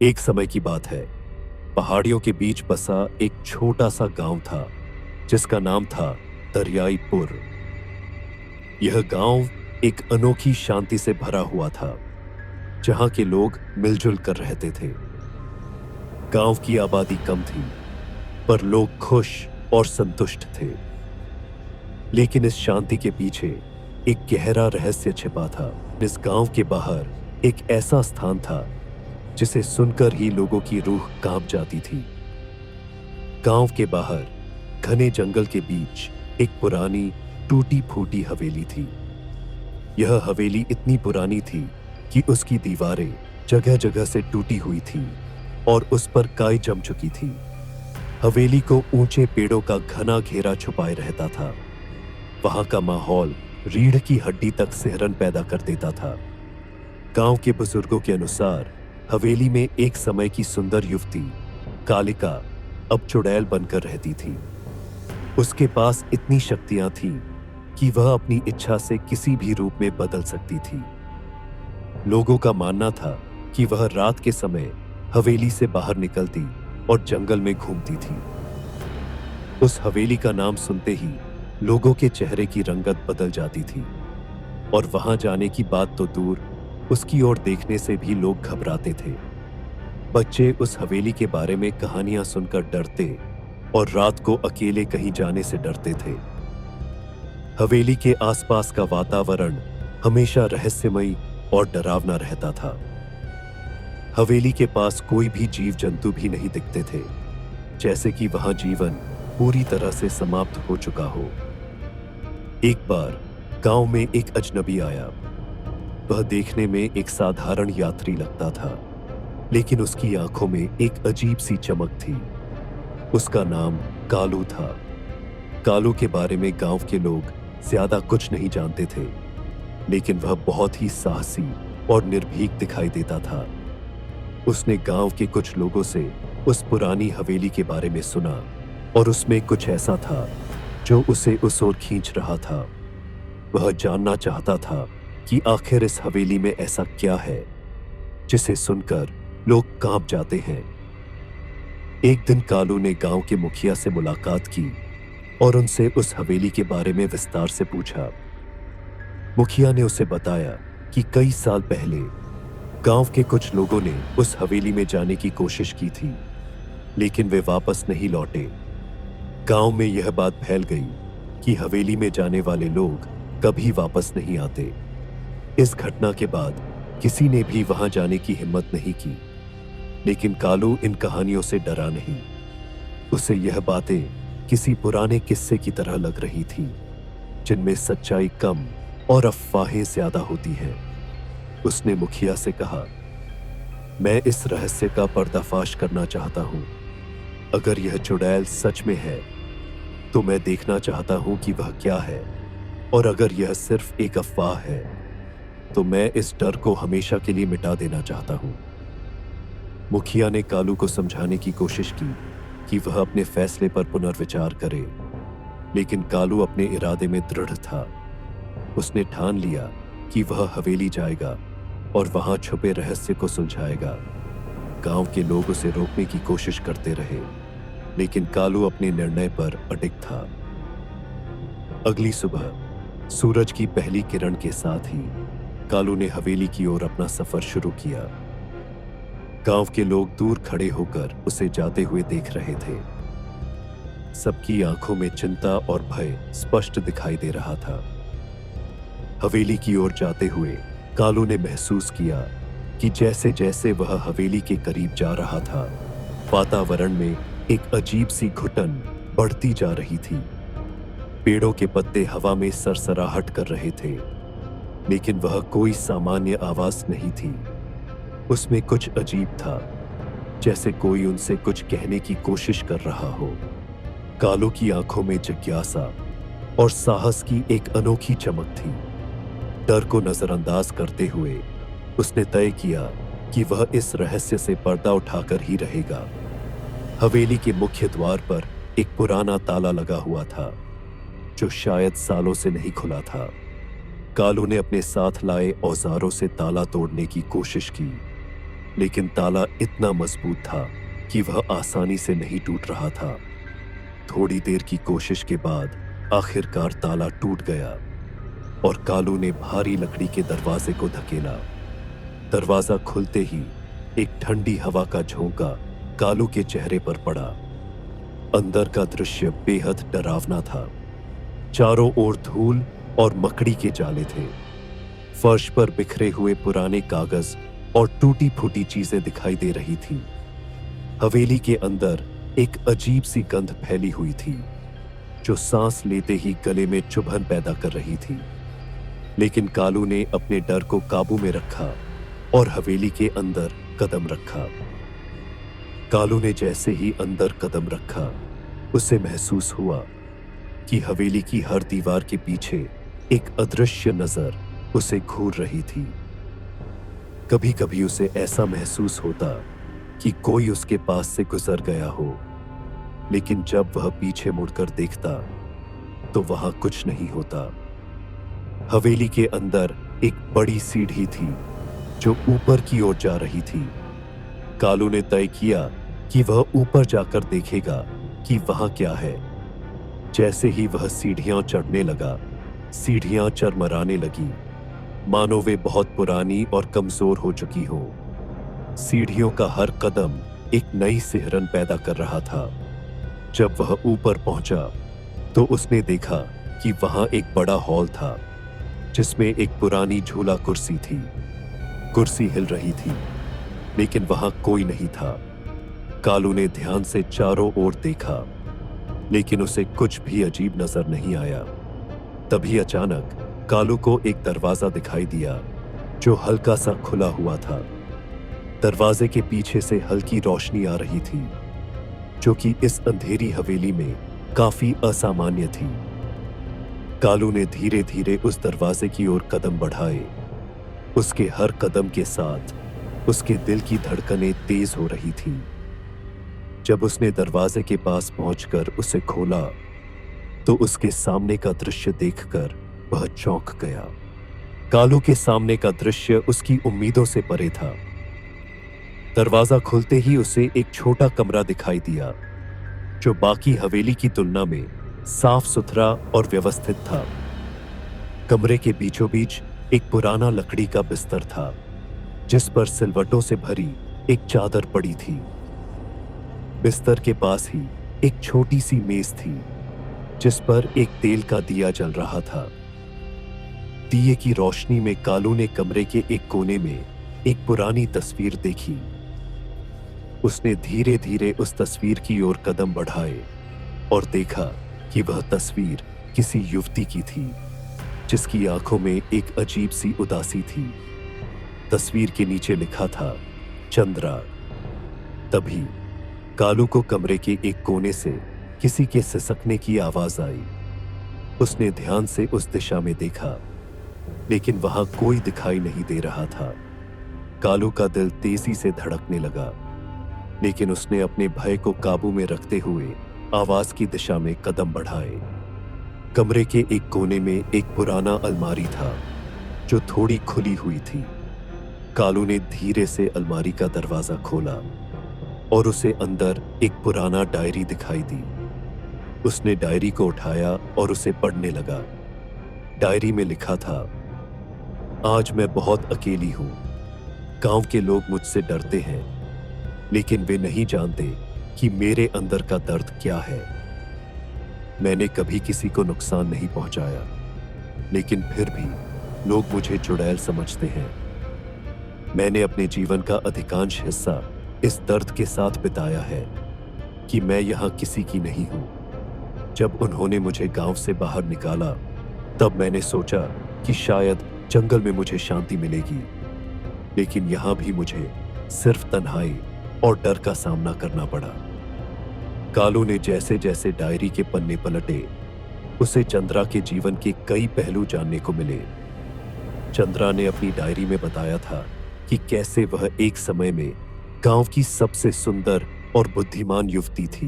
एक समय की बात है। पहाड़ियों के बीच बसा एक छोटा सा गांव था जिसका नाम था दरियाईपुर। यह गांव एक अनोखी शांति से भरा हुआ था, जहां के लोग मिलजुल कर रहते थे। गांव की आबादी कम थी, पर लोग खुश और संतुष्ट थे। लेकिन इस शांति के पीछे एक गहरा रहस्य छिपा था। इस गांव के बाहर एक ऐसा स्थान था जिसे सुनकर ही लोगों की रूह कांप जाती थी। गांव के बाहर घने जंगल के बीच एक पुरानी टूटी फूटी हवेली थी। यह हवेली इतनी पुरानी थी कि उसकी दीवारें जगह जगह से टूटी हुई थी और उस पर काई जम चुकी थी। हवेली को ऊंचे पेड़ों का घना घेरा छुपाए रहता था। वहां का माहौल रीढ़ की हड्डी तक सिहरन पैदा कर देता था। गांव के बुजुर्गों के अनुसार हवेली में एक समय की सुंदर युवती कालिका अब चुड़ैल बनकर रहती थी। उसके पास इतनी शक्तियां थीं कि वह अपनी इच्छा से किसी भी रूप में बदल सकती थी। लोगों का मानना था कि वह रात के समय हवेली से बाहर निकलती और जंगल में घूमती थी। उस हवेली का नाम सुनते ही लोगों के चेहरे की रंगत बदल जाती थी और वहां जाने की बात तो दूर, उसकी ओर देखने से भी लोग घबराते थे। बच्चे उस हवेली के बारे में कहानियां सुनकर डरते और रात को अकेले कहीं जाने से डरते थे। हवेली के आसपास का वातावरण हमेशा रहस्यमयी और डरावना रहता था। हवेली के पास कोई भी जीव जंतु भी नहीं दिखते थे, जैसे कि वहां जीवन पूरी तरह से समाप्त हो चुका हो। एक बार गांव में एक अजनबी आया। वह देखने में एक साधारण यात्री लगता था, लेकिन उसकी आंखों में एक अजीब सी चमक थी। उसका नाम कालू था। कालू के बारे में गांव के लोग ज्यादा कुछ नहीं जानते थे, लेकिन वह बहुत ही साहसी और निर्भीक दिखाई देता था। उसने गांव के कुछ लोगों से उस पुरानी हवेली के बारे में सुना और उसमें कुछ ऐसा था जो उसे उस ओर खींच रहा था। वह जानना चाहता था कि आखिर इस हवेली में ऐसा क्या है जिसे सुनकर लोग कांप जाते हैं। एक दिन कालू ने गांव के मुखिया से मुलाकात की और उनसे उस हवेली के बारे में विस्तार से पूछा। मुखिया ने उसे बताया कि कई साल पहले गांव के कुछ लोगों ने उस हवेली में जाने की कोशिश की थी, लेकिन वे वापस नहीं लौटे। गांव में यह बात फैल गई कि हवेली में जाने वाले लोग कभी वापस नहीं आते। इस घटना के बाद किसी ने भी वहां जाने की हिम्मत नहीं की, लेकिन कालू इन कहानियों से डरा नहीं। उसे यह बातें किसी पुराने किस्से की तरह लग रही थी, जिनमें सच्चाई कम और अफवाहें ज्यादा होती हैं। उसने मुखिया से कहा, मैं इस रहस्य का पर्दाफाश करना चाहता हूं। अगर यह चुड़ैल सच में है तो मैं देखना चाहता हूं कि वह क्या है, और अगर यह सिर्फ एक अफवाह है तो मैं इस डर को हमेशा के लिए मिटा देना चाहता हूं। मुखिया ने कालू को समझाने की कोशिश की कि वह अपने फैसले पर पुनर्विचार करे, लेकिन कालू अपने इरादे में दृढ़ था। उसने ठान लिया कि वह हवेली जाएगा और वहां छुपे रहस्य को सुलझाएगा। गांव के लोग उसे रोकने की कोशिश करते रहे, लेकिन कालू अपने निर्णय पर अडिग था। अगली सुबह सूरज की पहली किरण के साथ ही कालू ने हवेली की ओर अपना सफर शुरू किया। गांव के लोग दूर खड़े होकर उसे जाते हुए देख रहे थे। सबकी आंखों में चिंता और भय स्पष्ट दिखाई दे रहा था। हवेली की ओर जाते हुए कालू ने महसूस किया कि जैसे जैसे वह हवेली के करीब जा रहा था, वातावरण में एक अजीब सी घुटन बढ़ती जा रही थी। पेड़ों के पत्ते हवा में सरसराहट कर रहे थे, लेकिन वह कोई सामान्य आवाज नहीं थी। उसमें कुछ अजीब था, जैसे कोई उनसे कुछ कहने की कोशिश कर रहा हो। कालू की आंखों में जिज्ञासा और साहस की एक अनोखी चमक थी। डर को नजरअंदाज करते हुए उसने तय किया कि वह इस रहस्य से पर्दा उठाकर ही रहेगा। हवेली के मुख्य द्वार पर एक पुराना ताला लगा हुआ था, जो शायद सालों से नहीं खुला था। कालू ने अपने साथ लाए औजारों से ताला तोड़ने की कोशिश की, लेकिन ताला इतना मजबूत था कि वह आसानी से नहीं टूट रहा था। थोड़ी देर की कोशिश के बाद आखिरकार ताला टूट गया और कालू ने भारी लकड़ी के दरवाजे को धकेला। दरवाजा खुलते ही एक ठंडी हवा का झोंका कालू के चेहरे पर पड़ा। अंदर का दृश्य बेहद डरावना था। चारों ओर धूल और मकड़ी के जाले थे। फर्श पर बिखरे हुए पुराने कागज और टूटी फूटी चीजें दिखाई दे रही थी। हवेली के अंदर एक अजीब सी गंध फैली हुई थी जो सांस लेते ही गले में चुभन पैदा कर रही थी। लेकिन कालू ने अपने डर को काबू में रखा और हवेली के अंदर कदम रखा। कालू ने जैसे ही अंदर कदम रखा, उसे महसूस हुआ कि हवेली की हर दीवार के पीछे एक अदृश्य नजर उसे घूर रही थी। कभी कभी उसे ऐसा महसूस होता कि कोई उसके पास से गुजर गया हो, लेकिन जब वह पीछे मुड़कर देखता तो वहां कुछ नहीं होता। हवेली के अंदर एक बड़ी सीढ़ी थी जो ऊपर की ओर जा रही थी। कालू ने तय किया कि वह ऊपर जाकर देखेगा कि वहां क्या है। जैसे ही वह सीढ़ियां चढ़ने लगा, सीढ़ियां चरमराने लगी, मानो वे बहुत पुरानी और कमजोर हो चुकी हो। सीढ़ियों का हर कदम एक नई सिहरन पैदा कर रहा था। जब वह ऊपर पहुंचा तो उसने देखा कि वहां एक बड़ा हॉल था जिसमें एक पुरानी झूला कुर्सी थी। कुर्सी हिल रही थी, लेकिन वहां कोई नहीं था। कालू ने ध्यान से चारों ओर देखा, लेकिन उसे कुछ भी अजीब नजर नहीं आया। तभी अचानक कालू को एक दरवाजा दिखाई दिया जो हल्का सा खुला हुआ था। दरवाजे के पीछे से हल्की रोशनी आ रही थी जो कि इस अंधेरी हवेली में काफी असामान्य थी। कालू ने धीरे धीरे उस दरवाजे की ओर कदम बढ़ाए। उसके हर कदम के साथ उसके दिल की धड़कनें तेज हो रही थी। जब उसने दरवाजे के पास पहुंचकर उसे खोला तो उसके सामने का दृश्य देखकर वह चौंक गया। कालू के सामने का दृश्य उसकी उम्मीदों से परे था। दरवाजा खुलते ही उसे एक छोटा कमरा दिखाई दिया जो बाकी हवेली की तुलना में साफ सुथरा और व्यवस्थित था। कमरे के बीचों बीच एक पुराना लकड़ी का बिस्तर था जिस पर सिलवटों से भरी एक चादर पड़ी थी। बिस्तर के पास ही एक छोटी सी मेज थी जिस पर एक तेल का दिया जल रहा था। दिए की रोशनी में कालू ने कमरे के एक कोने में एक पुरानी तस्वीर देखी। उसने धीरे धीरे उस तस्वीर की ओर कदम बढ़ाए और देखा कि वह तस्वीर किसी युवती की थी जिसकी आंखों में एक अजीब सी उदासी थी। तस्वीर के नीचे लिखा था चंद्रा। तभी कालू को कमरे के एक कोने से किसी के सिसकने की आवाज आई। उसने ध्यान से उस दिशा में देखा, लेकिन वहां कोई दिखाई नहीं दे रहा था। कालू का दिल तेजी से धड़कने लगा, लेकिन उसने अपने भय को काबू में रखते हुए आवाज की दिशा में कदम बढ़ाए। कमरे के एक कोने में एक पुराना अलमारी था जो थोड़ी खुली हुई थी। कालू ने धीरे से अलमारी का दरवाजा खोला और उसे अंदर एक पुराना डायरी दिखाई दी। उसने डायरी को उठाया और उसे पढ़ने लगा। डायरी में लिखा था, आज मैं बहुत अकेली हूं। गांव के लोग मुझसे डरते हैं, लेकिन वे नहीं जानते कि मेरे अंदर का दर्द क्या है। मैंने कभी किसी को नुकसान नहीं पहुंचाया, लेकिन फिर भी लोग मुझे चुड़ैल समझते हैं। मैंने अपने जीवन का अधिकांश हिस्सा इस दर्द के साथ बिताया है कि मैं यहां किसी की नहीं हूं। जब उन्होंने मुझे गांव से बाहर निकाला, तब मैंने सोचा कि शायद जंगल में मुझे शांति मिलेगी, लेकिन यहां भी मुझे सिर्फ तन्हाई और डर का सामना करना पड़ा। कालू ने जैसे जैसे डायरी के पन्ने पलटे, उसे चंद्रा के जीवन के कई पहलू जानने को मिले। चंद्रा ने अपनी डायरी में बताया था कि कैसे वह एक समय में गांव की सबसे सुंदर और बुद्धिमान युवती थी।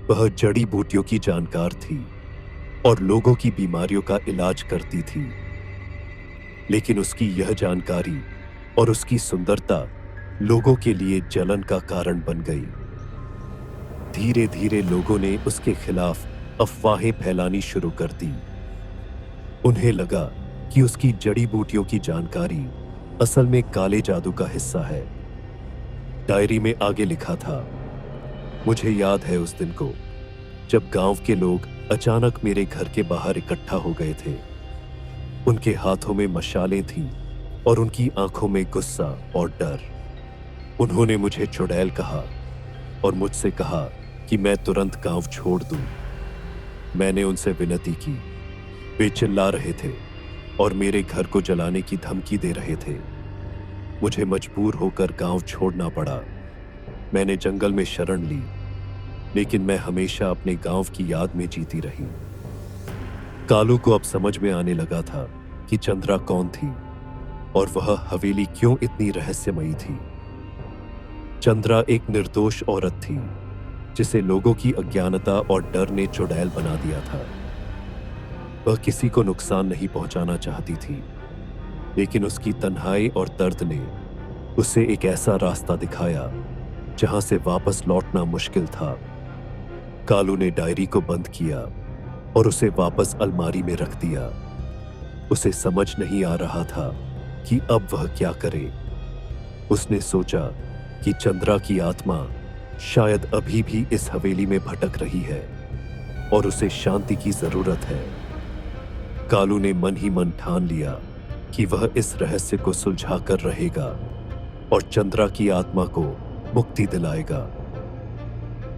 वह जड़ी बूटियों की जानकार थी और लोगों की बीमारियों का इलाज करती थी, लेकिन उसकी यह जानकारी और उसकी सुंदरता लोगों के लिए जलन का कारण बन गई। धीरे धीरे लोगों ने उसके खिलाफ अफवाहें फैलानी शुरू कर दी। उन्हें लगा कि उसकी जड़ी बूटियों की जानकारी असल में काले जादू का हिस्सा है। डायरी में आगे लिखा था, मुझे याद है उस दिन को जब गांव के लोग अचानक मेरे घर के बाहर इकट्ठा हो गए थे। उनके हाथों में मशालें थीं और उनकी आंखों में गुस्सा और डर। उन्होंने मुझे चुड़ैल कहा और मुझसे कहा कि मैं तुरंत गांव छोड़ दूं। मैंने उनसे विनती की। वे चिल्ला रहे थे और मेरे घर को जलाने की धमकी दे रहे थे। मुझे मजबूर होकर गांव छोड़ना पड़ा। मैंने जंगल में शरण ली, लेकिन मैं हमेशा अपने गांव की याद में जीती रही। कालू को अब समझ में आने लगा था कि चंद्रा कौन थी और वह हवेली क्यों इतनी रहस्यमयी थी। चंद्रा एक निर्दोष औरत थी जिसे लोगों की अज्ञानता और डर ने चुड़ैल बना दिया था। वह किसी को नुकसान नहीं पहुंचाना चाहती थी, लेकिन उसकी तन्हाई और दर्द ने उसे एक ऐसा रास्ता दिखाया जहां से वापस लौटना मुश्किल था। कालू ने डायरी को बंद किया और उसे वापस अलमारी में रख दिया। उसे समझ नहीं आ रहा था कि अब वह क्या करे। उसने सोचा कि चंद्रा की आत्मा शायद अभी भी इस हवेली में भटक रही है और उसे शांति की जरूरत है। कालू ने मन ही मन ठान लिया कि वह इस रहस्य को सुलझा कर रहेगा और चंद्रा की आत्मा को मुक्ति दिलाएगा।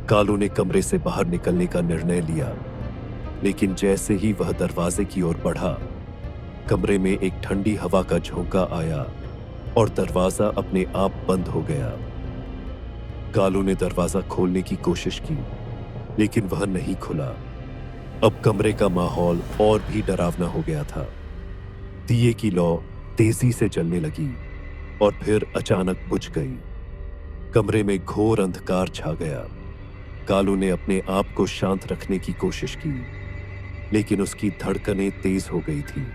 कालू ने कमरे से बाहर निकलने का निर्णय लिया, लेकिन जैसे ही वह दरवाजे की ओर बढ़ा, कमरे में एक ठंडी हवा का झोंका आया और दरवाजा अपने आप बंद हो गया। कालू ने दरवाजा खोलने की कोशिश की, लेकिन वह नहीं खुला। अब कमरे का माहौल और भी डरावना हो गया था। दिए की लौ तेजी से जलने लगी और फिर अचानक बुझ गई। कमरे में घोर अंधकार छा गया। कालू ने अपने आप को शांत रखने की कोशिश की, लेकिन उसकी धड़कनें तेज हो गई थी।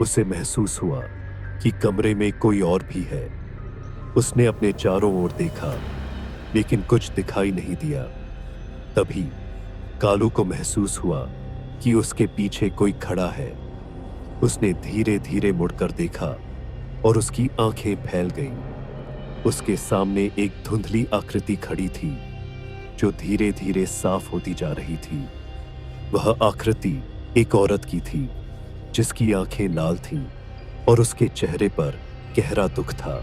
उसे महसूस हुआ कि कमरे में कोई और भी है। उसने अपने चारों ओर देखा, लेकिन कुछ दिखाई नहीं दिया। तभी कालू को महसूस हुआ कि उसके पीछे कोई खड़ा है। उसने धीरे धीरे मुड़कर देखा और उसकी आंखें फैल गईं। उसके सामने एक धुंधली आकृति खड़ी थी जो धीरे धीरे साफ होती जा रही थी। वह आकृति एक औरत की थी जिसकी आंखें लाल थीं और उसके चेहरे पर गहरा दुख था।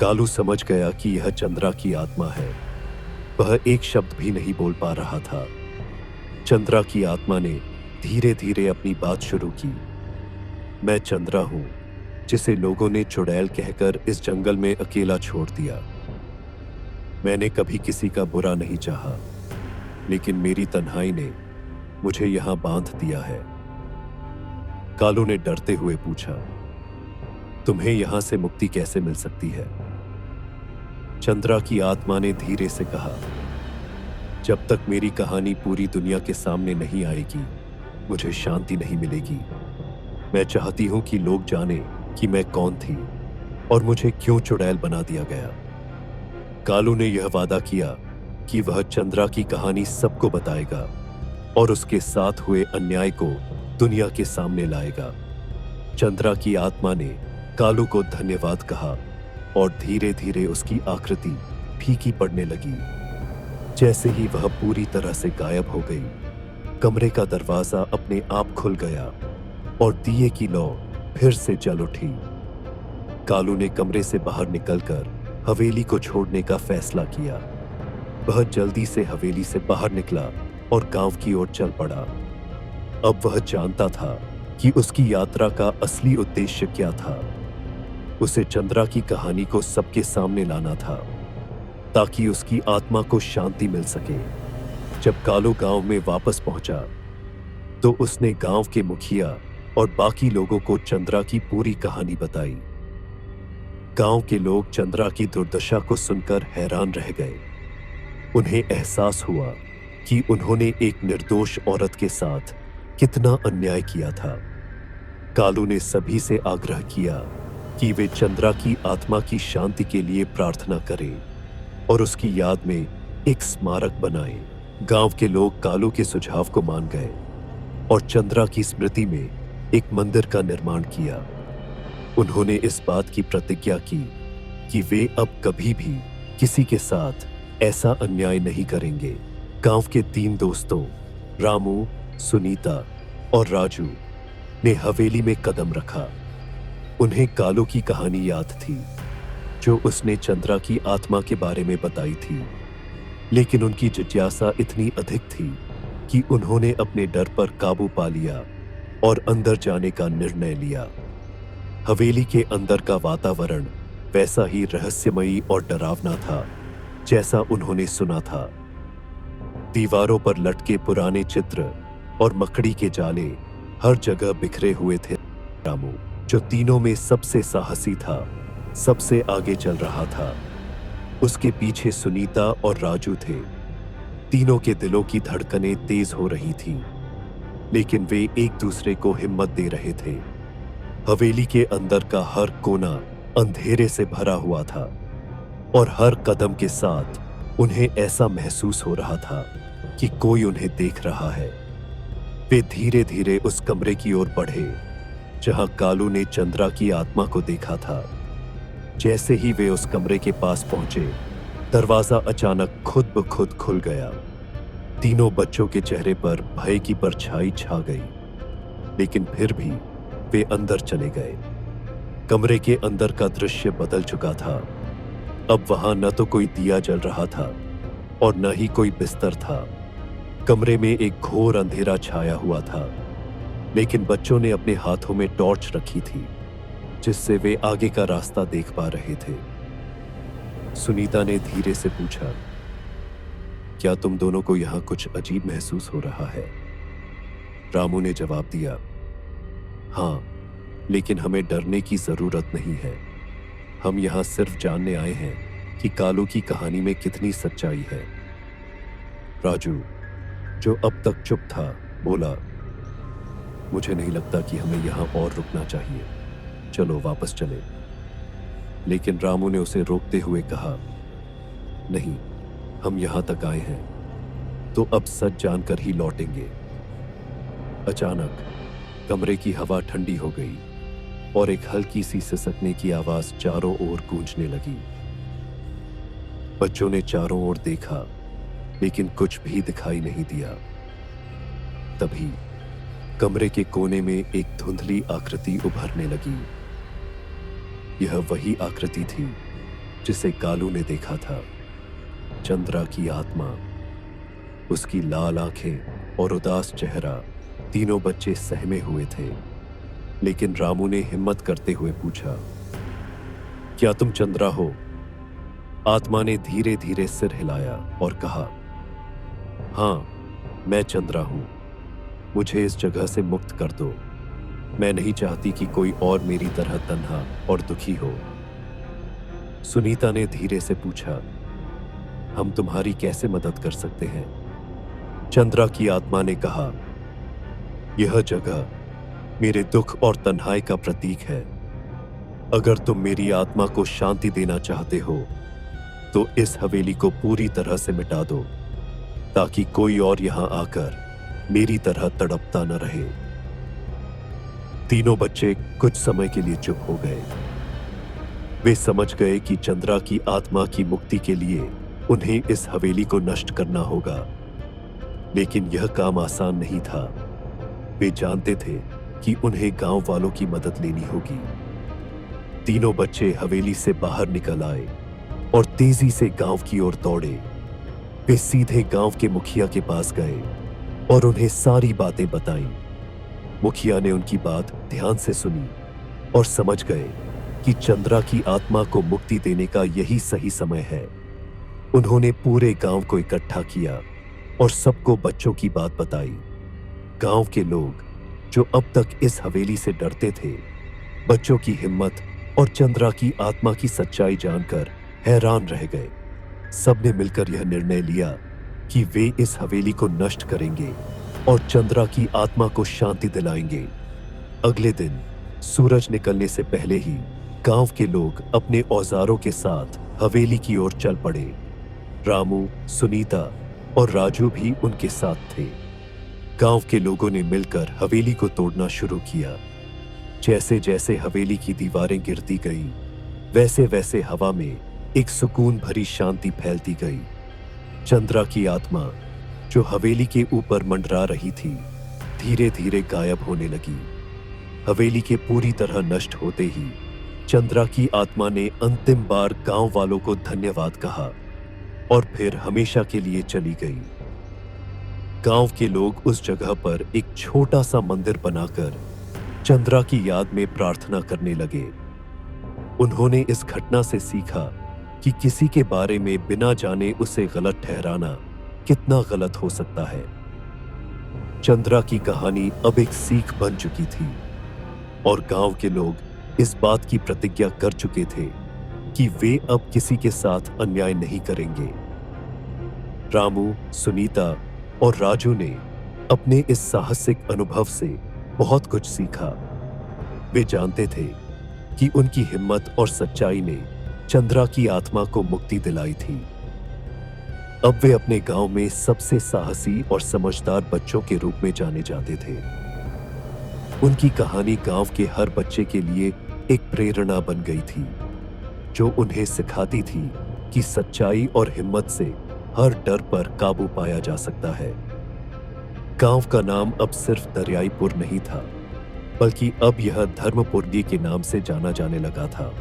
कालू समझ गया कि यह चंद्रा की आत्मा है। वह एक शब्द भी नहीं बोल पा रहा था। चंद्रा की आत्मा ने धीरे धीरे अपनी बात शुरू की। मैं चंद्रा हूं, जिसे लोगों ने चुड़ैल कहकर इस जंगल में अकेला छोड़ दिया। मैंने कभी किसी का बुरा नहीं चाहा, लेकिन मेरी तन्हाई ने मुझे यहां बांध दिया है। कालू ने डरते हुए पूछा, तुम्हें यहां से मुक्ति कैसे मिल सकती है? चंद्रा की आत्मा ने धीरे से कहा, जब तक मेरी कहानी पूरी दुनिया के सामने नहीं आएगी, मुझे शांति नहीं मिलेगी। मैं चाहती हूं कि लोग जाने कि मैं कौन थी और मुझे क्यों चुड़ैल बना दिया गया। कालू ने यह वादा किया कि वह चंद्रा की कहानी सबको बताएगा और उसके साथ हुए अन्याय को दुनिया के सामने लाएगा। चंद्रा की आत्मा ने कालू को धन्यवाद कहा और धीरे धीरे उसकी आकृति फीकी पड़ने लगी। जैसे ही वह पूरी तरह से गायब हो गई, कमरे का दरवाजा अपने आप खुल गया और दिए की लौ फिर से जल उठी। कालू ने कमरे से बाहर निकलकर हवेली को छोड़ने का फैसला किया। वह जल्दी से हवेली से बाहर निकला और गांव की ओर चल पड़ा। अब वह जानता था कि उसकी यात्रा का असली उद्देश्य क्या था। उसे चंद्रा की कहानी को सबके सामने लाना था, ताकि उसकी आत्मा को शांति मिल सके। जब कालू गांव में वापस पहुंचा, तो उसने गांव के मुखिया और बाकी लोगों को चंद्रा की पूरी कहानी बताई। गांव के लोग चंद्रा की दुर्दशा को सुनकर हैरान रह गए। उन्हें एहसास हुआ कि उन्होंने एक निर्दोष औरत के साथ कितना अन्याय किया था। कालू ने सभी से आग्रह किया कि वे चंद्रा की आत्मा की शांति के लिए प्रार्थना करें और उसकी याद में एक स्मारक बनाएं। गांव के लोग कालू के सुझाव को मान गए और चंद्रा की स्मृति में एक मंदिर का निर्माण किया। उन्होंने इस बात की प्रतिज्ञा की कि वे अब कभी भी किसी के साथ ऐसा अन्याय नहीं करेंगे। गांव के 3 दोस्तों रामू, सुनीता और राजू ने हवेली में कदम रखा। उन्हें कालू की कहानी याद थी जो उसने चंद्रा की आत्मा के बारे में बताई थी, लेकिन उनकी जिज्ञासा इतनी अधिक थी कि उन्होंने अपने डर पर काबू पा लिया और अंदर जाने का निर्णय लिया। हवेली के अंदर का वातावरण वैसा ही रहस्यमयी और डरावना था जैसा उन्होंने सुना था। दीवारों पर लटके पुराने चित्र और मकड़ी के जाले हर जगह बिखरे हुए थे। रामू, जो तीनों में सबसे साहसी था, सबसे आगे चल रहा था। उसके पीछे सुनीता और राजू थे। तीनों के दिलों की धड़कनें तेज हो रही थीं, लेकिन वे एक दूसरे को हिम्मत दे रहे थे। हवेली के अंदर का हर कोना अंधेरे से भरा हुआ था और हर कदम के साथ उन्हें ऐसा महसूस हो रहा था कि कोई उन्हें देख रहा है। वे धीरे धीरे उस कमरे की ओर बढ़े जहां कालू ने चंद्रा की आत्मा को देखा था। जैसे ही वे उस कमरे के पास पहुंचे, दरवाजा अचानक खुद ब खुद खुल गया। तीनों बच्चों के चेहरे पर भय की परछाई छा गई, लेकिन फिर भी वे अंदर चले गए। कमरे के अंदर का दृश्य बदल चुका था। अब वहां न तो कोई दिया जल रहा था और न ही कोई बिस्तर था। कमरे में एक घोर अंधेरा छाया हुआ था, लेकिन बच्चों ने अपने हाथों में टॉर्च रखी थी जिससे वे आगे का रास्ता देख पा रहे थे। सुनीता ने धीरे से पूछा, क्या तुम दोनों को यहां कुछ अजीब महसूस हो रहा है? रामू ने जवाब दिया, हाँ, लेकिन हमें डरने की जरूरत नहीं है। हम यहां सिर्फ जानने आए हैं कि कालू की कहानी में कितनी सच्चाई है। राजू, जो अब तक चुप था, बोला, मुझे नहीं लगता कि हमें यहां और रुकना चाहिए। चलो वापस चले। लेकिन रामू ने उसे रोकते हुए कहा, नहीं, हम यहां तक आए हैं तो अब सच जानकर ही लौटेंगे। अचानक कमरे की हवा ठंडी हो गई और एक हल्की सी सिसकने की आवाज चारों ओर गूंजने लगी। बच्चों ने चारों ओर देखा, लेकिन कुछ भी दिखाई नहीं दिया। तभी कमरे के कोने में एक धुंधली आकृति उभरने लगी। यह वही आकृति थी जिसे कालू ने देखा था। चंद्रा की आत्मा, उसकी लाल आंखें और उदास चेहरा। तीनों बच्चे सहमे हुए थे, लेकिन रामू ने हिम्मत करते हुए पूछा, क्या तुम चंद्रा हो? आत्मा ने धीरे धीरे सिर हिलाया और कहा, हाँ, मैं चंद्रा हूं। मुझे इस जगह से मुक्त कर दो। मैं नहीं चाहती कि कोई और मेरी तरह तन्हा और दुखी हो। सुनीता ने धीरे से पूछा, हम तुम्हारी कैसे मदद कर सकते हैं? चंद्रा की आत्मा ने कहा, यह जगह मेरे दुख और तन्हाई का प्रतीक है। अगर तुम मेरी आत्मा को शांति देना चाहते हो तो इस हवेली को पूरी तरह से मिटा दो, ताकि कोई और यहां आकर मेरी तरह तड़पता न रहे। तीनों बच्चे कुछ समय के लिए चुप हो गए। वे समझ गए कि चंद्रा की आत्मा की मुक्ति के लिए उन्हें इस हवेली को नष्ट करना होगा, लेकिन यह काम आसान नहीं था। वे जानते थे कि उन्हें गांव वालों की मदद लेनी होगी। तीनों बच्चे हवेली से बाहर निकल आए और तेजी से गांव की ओर दौड़े। वे सीधे गांव के मुखिया के पास गए और उन्हें सारी बातें बताईं। मुखिया ने उनकी बात ध्यान से सुनी और समझ गए कि चंद्रा की आत्मा को मुक्ति देने का यही सही समय है। उन्होंने पूरे गांव को इकट्ठा किया और सबको बच्चों की बात बताई। गांव के लोग जो अब तक इस हवेली से डरते थे, बच्चों की हिम्मत और चंद्रा की आत्मा की सच्चाई जानकर हैरान रह गए। सबने मिलकर यह निर्णय लिया कि वे इस हवेली को नष्ट करेंगे और चंद्रा की आत्मा को शांति दिलाएंगे। अगले दिन सूरज निकलने से पहले ही गांव के लोग अपने औजारों के साथ हवेली की ओर चल पड़े। रामू, सुनीता और राजू भी उनके साथ थे। गांव के लोगों ने मिलकर हवेली को तोड़ना शुरू किया। जैसे जैसे हवेली की दीवारें गिरती गई, वैसे वैसे हवा में एक सुकून भरी शांति फैलती गई। चंद्रा की आत्मा जो हवेली के ऊपर मंडरा रही थी, धीरे धीरे गायब होने लगी। हवेली के पूरी तरह नष्ट होते ही चंद्रा की आत्मा ने अंतिम बार गांव वालों को धन्यवाद कहा और फिर हमेशा के लिए चली गई। गांव के लोग उस जगह पर एक छोटा सा मंदिर बनाकर चंद्रा की याद में प्रार्थना करने लगे। उन्होंने इस घटना से सीखा कि किसी के बारे में बिना जाने उसे गलत ठहराना कितना गलत हो सकता है। चंद्रा की कहानी अब एक सीख बन चुकी थी और गांव के लोग इस बात की प्रतिज्ञा कर चुके थे कि वे अब किसी के साथ अन्याय नहीं करेंगे। रामू, सुनीता और राजू ने अपने इस साहसिक अनुभव से बहुत कुछ सीखा। वे जानते थे कि उनकी हिम्मत और सच्चाई ने चंद्रा की आत्मा को मुक्ति दिलाई थी। अब वे अपने गांव में सबसे साहसी और समझदार बच्चों के रूप में जाने जाते थे। उनकी कहानी गांव के हर बच्चे के लिए एक प्रेरणा बन गई थी, जो उन्हें सिखाती थी कि सच्चाई और हिम्मत से हर डर पर काबू पाया जा सकता है। गांव का नाम अब सिर्फ दरियाईपुर नहीं था, बल्कि अब यह धर्मपुरगी के नाम से जाना जाने लगा था,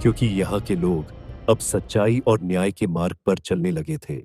क्योंकि यहाँ के लोग अब सच्चाई और न्याय के मार्ग पर चलने लगे थे।